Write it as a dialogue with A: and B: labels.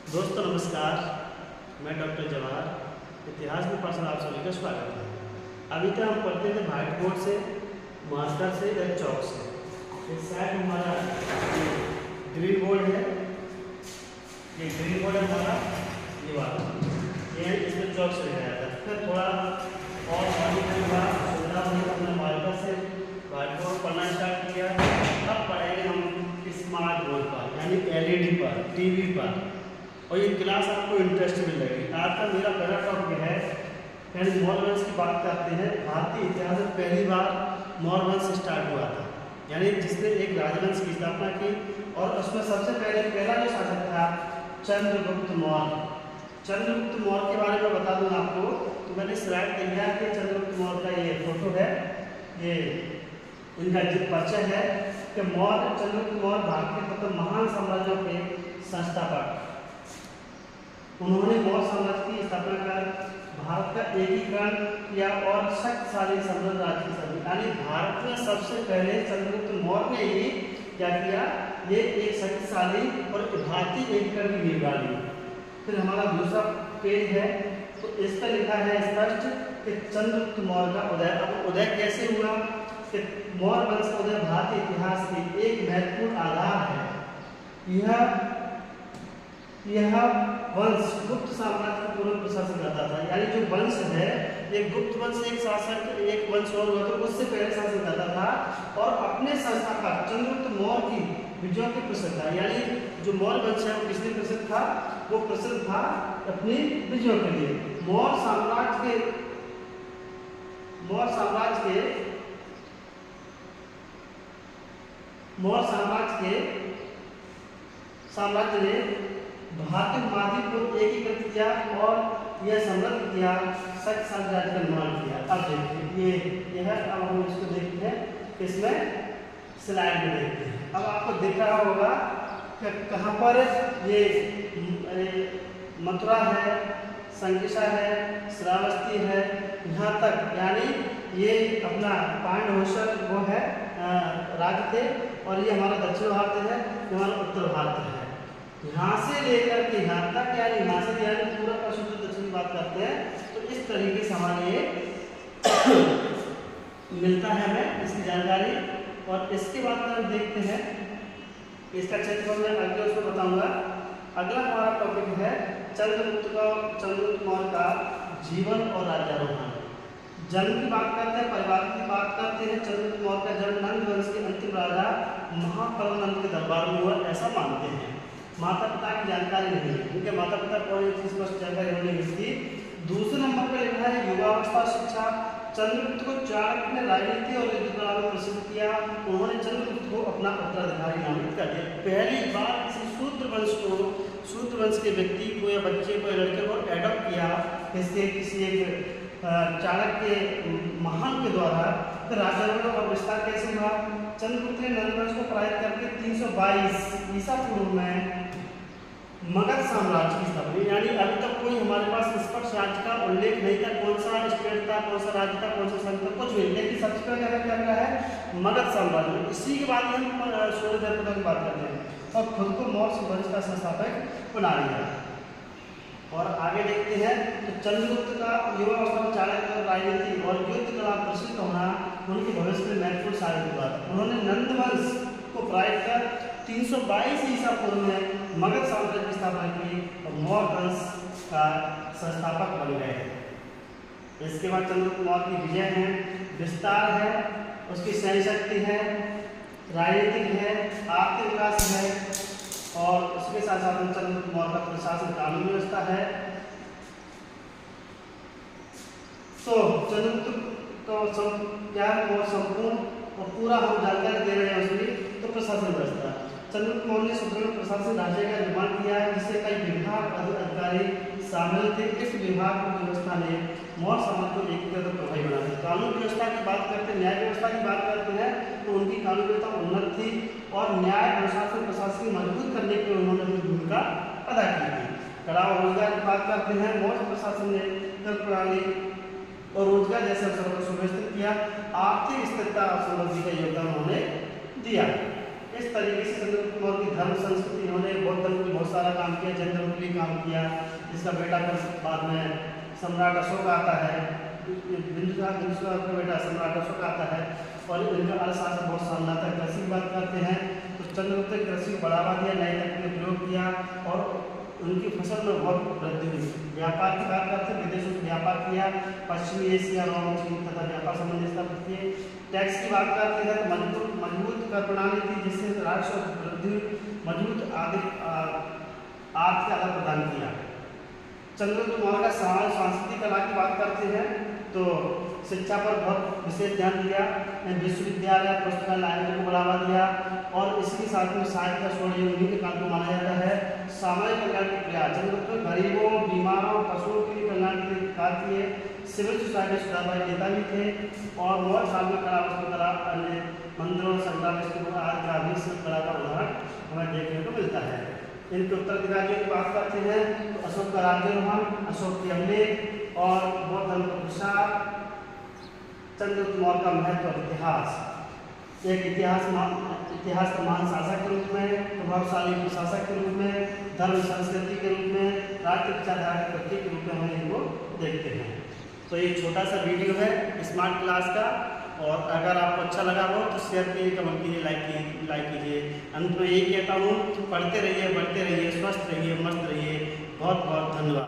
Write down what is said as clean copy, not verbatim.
A: दोस्तों नमस्कार, मैं डॉक्टर जवाहर इतिहास में पाठशाला आप सभी का स्वागत है। अभी तक हम पढ़ते थे व्हाइट बोर्ड से, मास्टर से या चौक से। इस साइड हमारा ग्रीन बोर्ड है, ये ग्रीन बोर्ड है हमारा, ये वाला ये इसमें चौक से लिखाया था। फिर थोड़ा और सुविधा हुई, हमने मार्कर से व्हाइट बोर्ड पढ़ना स्टार्ट किया। अब पढ़ेंगे हम स्मार्ट बोर्ड पर, यानी एलईडी पर, टीवी पर, और ये क्लास आपको इंटरेस्टिंग लगेगी। आज का मेरा पहला टॉपिक है, यानी मौर्य वंश की बात करते हैं। भारतीय इतिहास में पहली बार मौर्य वंश स्टार्ट हुआ था, यानी जिसने एक राजवंश की स्थापना की, और उसमें सबसे पहला जो शासक था चंद्रगुप्त मौर्य। चंद्रगुप्त मौर्य के बारे में बता दूं आपको, तो मैंने स्लाइड तैयार की। चंद्रगुप्त मौर्य का ये फोटो है, ये इनका जो परिचय है कि चंद्रगुप्त मौर्य भारत के प्रथम महान साम्राज्यों के संस्थापक। उन्होंने मौर्य साम्राज्य की स्थापना कर भारत का एकीकरण किया और शक्तिशाली समृद्ध राज्य की सदी, यानी भारत में सबसे पहले चंद्रगुप्त मौर्य ने ही क्या किया, ये एक शक्तिशाली और भारतीय एकीकरण की नींव डाली। फिर हमारा दूसरा पेज है, तो इस पर लिखा है स्पष्ट कि चंद्रगुप्त मौर्य का उदय। अब उदय कैसे हुआ कि मौर्य वंश का उदय भारतीय इतिहास की एक महत्वपूर्ण आधार है। यह वंश गुप्त साम्राज्य का पूर्ण प्रशासन करता था, यानी जो वंश है ये गुप्त वंश एक शासक एक वंश और हुआ तो उससे पहले शासन करता था, और अपने संस्थापक चंद्रगुप्त मौर्य की विजयों की प्रसिद्ध था। यानी जो मौर्य वंश है वो किसलिए प्रसिद्ध था, वो प्रसिद्ध था अपनी विजयों के लिए। मौर्य साम्राज्य ने भारतीय महाद्वीप को एकीकृत किया और यह समृद्ध किया, शक्तिशाली राज्य का निर्माण किया। अब देखिए ये है, अब हम इसको देखते हैं, इसमें स्लाइड में देखते हैं। अब आपको दिख रहा होगा कि कहाँ पर ये मथुरा है, संकिसा है, श्रावस्ती है, यहाँ तक, यानी ये अपना पांडवोशर वो है राज्य थे, और ये हमारा दक्षिण भारत है, ये हमारा उत्तर भारत है। यहाँ से लेकर के यहाँ तक, यानी यहाँ से पूरा का शुद्ध दक्षिण की बात करते हैं, तो इस तरीके से हमारे मिलता है हमें इसकी जानकारी। और इसके बाद में हम देखते हैं इसका क्षेत्रफल मैं अगले उसमें बताऊंगा। अगला हमारा टॉपिक है चंद्रगुप्त मौर्य का जीवन और राज्यारोहण। जन्म की बात करते हैं, परिवार की बात करते हैं। चंद्रगुप्त मौर्य का जन्म नंद वंश के अंतिम राजा महाकलनंद के दरबार में हुआ, ऐसा मानते हैं। माता पिता की जानकारी नहीं है, उनके माता पिता कोई स्पष्ट जानकारी नहीं मिलती। दूसरे नंबर पर लिखा है युवावस्था शिक्षा। चंद्रगुप्त को चाणक्य ने राजनीति और युद्ध कला में प्रसिद्ध किया। उन्होंने चंद्रगुप्त को अपना उत्तराधिकारी नामित कर दिया। पहली बार किसी शूद्र वंश के व्यक्ति को या बच्चे को या लड़के को एडॉप्ट किया किसी एक चाणक्य महान के द्वारा। तो राजारोहण और विस्तार कैसे हुआ, चंद्रगुप्त ने नंद वंश को पराजित करके 322 ईसा पूर्व में मगध साम्राज्य की स्थापना, यानी अभी तक कोई हमारे पास स्पष्ट राज्य का उल्लेख नहीं था, कौन सा स्टेट था, कौन सा राज्य था, कौन सा संघ था, कुछ नहीं, लेकिन सबसे पहले क्या मिला है, मगध साम्राज्य। इसी के बाद हम सूर्यदेवता की बात करते हैं, और खुद को मौर्य वंश का संस्थापक बना लिया। और आगे देखते हैं, तो चंद्रगुप्त का युवावस्था में चाणक्य राजनीति और युद्ध कला प्रसिद्ध होना उनके भविष्य में महत्वपूर्ण साबित हुआ। उन्होंने नंद वंश को पराजित कर 322 ईसा पूर्व में मगध साम्राज्य की स्थापना की और मौर्य वंश का संस्थापक बन गए। इसके बाद चंद्रगुप्त मौर्य की विजय है, विस्तार है, उसकी सैन्य शक्ति है, राजनीतिक है, आर्थिक विकास है, और उसके साथ साथ चंद्रगुप्त मौर्य का प्रशासन कानून व्यवस्था है। तो चंद्रगुप्त को क्या संपूर्ण और पूरा हम जानकारी दे रहे हैं उसकी, तो प्रशासन व्यवस्था। चंद्रगुप्त मौर्य ने सुदृढ़ प्रशासन ढांचे का निर्माण किया है, जिससे कई विभाग अधिकारी शामिल थे। इस विभाग की व्यवस्था ने मौर्य समाज को एकीकृत प्रभावी बना दिया। कानून व्यवस्था की बात करते हैं, न्याय व्यवस्था की बात करते हैं, तो उनकी कानून व्यवस्था उन्नत थी, और न्याय अनुशासन प्रशासन मजबूत करने के लिए उन्होंने अपनी भूमिका अदा की थी। कला और रोजगार की बात करते हैं, मौर्य प्रशासन ने कर प्रणाली और रोजगार जैसे अवसरों को सुव्यवस्थित किया। आर्थिक स्थिरता और समृद्धि का योगदान उन्होंने दिया। इस तरीके से चंद्रगुप्त मौर्य की धर्म संस्कृति, इन्होंने बौद्ध धर्म के लिए बहुत सारा काम किया, जैन धर्म के लिए काम किया। इसका बेटा फिर बाद में सम्राट अशोक आता है, बिंदुसार का बेटा सम्राट अशोक आता है, और इनका अर्थशास्त्र बहुत शानदार था। कृषि की बात करते हैं तो चंद्रगुप्त ने कृषि को बढ़ावा दिया, नए तकनीक का प्रयोग किया और उनकी फसल में बहुत वृद्धि हुई। व्यापार की बात करते हैं, विदेशों से व्यापार किया, पश्चिमी एशिया, रोम, चीन तथा व्यापार संबंधी स्थापित किए। टैक्स की बात करते हैं तो मजबूत कर प्रणाली थी, जिससे राजस्व वृद्धि हुई, मजबूत आर्थिक आदान प्रदान किया। चंद्रगुप्त मौर्य का समाज सांस्कृतिक कला की बात करते हैं तो शिक्षा पर बहुत विशेष ध्यान दिया, विश्वविद्यालय पुस्तकालय लाइब्रेरी को बढ़ावा दिया, और इसके साथ में साहित्य का स्वर्ण उन्हीं के काल को माना जाता है। सामाजिक कल्याण के प्रयास, चंद्रगुप्त गरीबों, बीमारों, पशुओं के कल्याण के लिए कार्य किए। सिविल सोसाइटी सुधारवादी नेता भी थे, और मौर्य काल में कला वास्तुकला, अन्य मंदिरों, संग्रहालय आदि का भी शिल्पकला का उदाहरण हमें देखने को मिलता है। इनके उत्तराधिकारियों की बात करते हैं तो अशोक का राज्यारोहण, अशोक के अभिलेख और बौद्ध धर्म का प्रसार। चंद्रगुप्त मौर्य का महत्व और इतिहास, एक इतिहास का महान शासक के रूप में, प्रभावशाली प्रशासक के रूप में, धर्म संस्कृति के रूप में, राज्य विचारधारा के प्रतीक के रूप में हम इनको देखते हैं। तो ये छोटा सा वीडियो है स्मार्ट क्लास का, और अगर आपको अच्छा लगा हो तो शेयर कीजिए, कमेंट कीजिए, लाइक कीजिए। अंत में यही कहता हूँ, पढ़ते रहिए, बढ़ते रहिए, स्वस्थ रहिए, मस्त रहिए। बहुत बहुत धन्यवाद।